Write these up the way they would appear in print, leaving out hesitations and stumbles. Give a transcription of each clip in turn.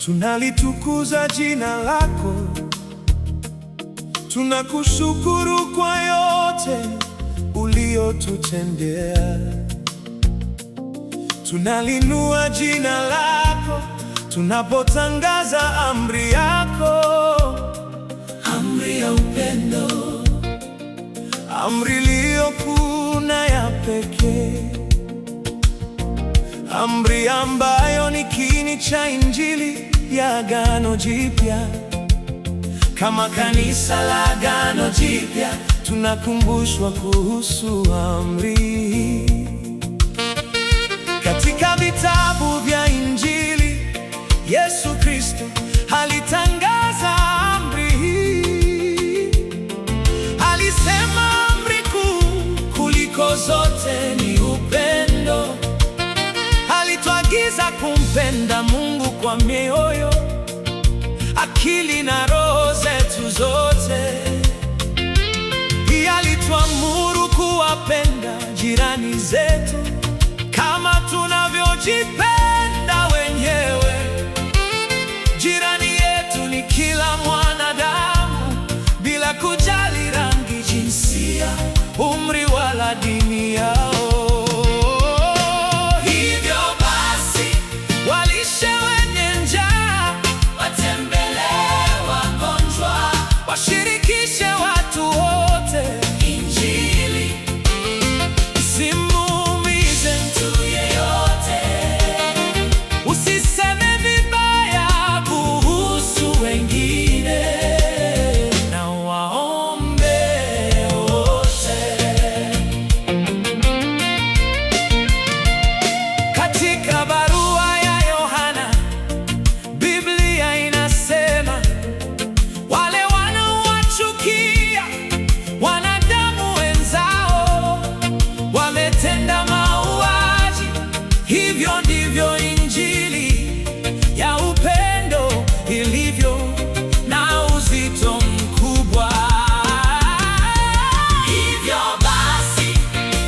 Tunalitukuza jina lako, tunakushukuru kwa yote uliyotutendea. Tunalinua jina lako tunapotangaza amri yako, amri ya upendo, amri iliyokuu na ya pekee, amri ambayo ni kiini cha Injili ya Agano Jipya. Kama kanisa la Agano Jipya, tunakumbushwa kuhusu amri hii. Katika vitabu vya Injili, Yesu Kristo alitangaza amri hii. Alisema amri kuu kuliko zote ni upendo. Alituagiza kumpenda Mungu kwa mioyo, akili na roho zetu zote. Pia alituamuru kuwapenda jirani zetu kama tunavyojipenda wenyewe. Jirani yetu ni kila mwanadamu, bila kujali rangi, jinsia, umri wala dini yao. Washirikishe watu wote Injili, usimuumize mtu yeyote, usiseme vibaya kuhusu wengine, na waombe wote. Katika barua ya Yohana, Biblia inasema wanadamu wenzao wametenda mauaji. Hivyo ndivyo Injili ya upendo ilivyo na uzito mkubwa. Hivyo basi,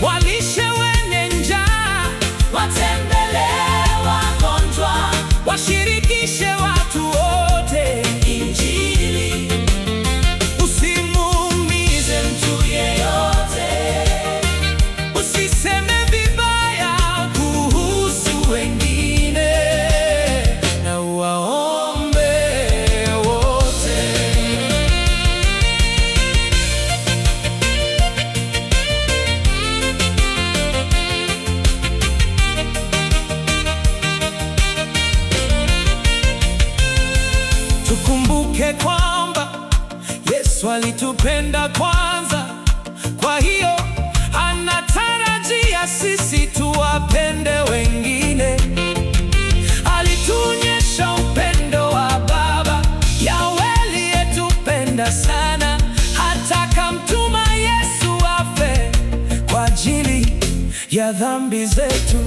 walishe wenye njaa, watembelee wagonjwa, washirikishe watu wote Injili. Usiseme vibaya kuhusu wengine, na waombe wote. Tukumbuke kwamba Yesu alitupenda kwanza, kwa hiyo anatarajia sisi tuwapende wengine. Alituonyesha upendo wa Baba Yahweh aliyetupenda sana, hata akamtuma Yesu afe kwa ajili ya dhambi zetu.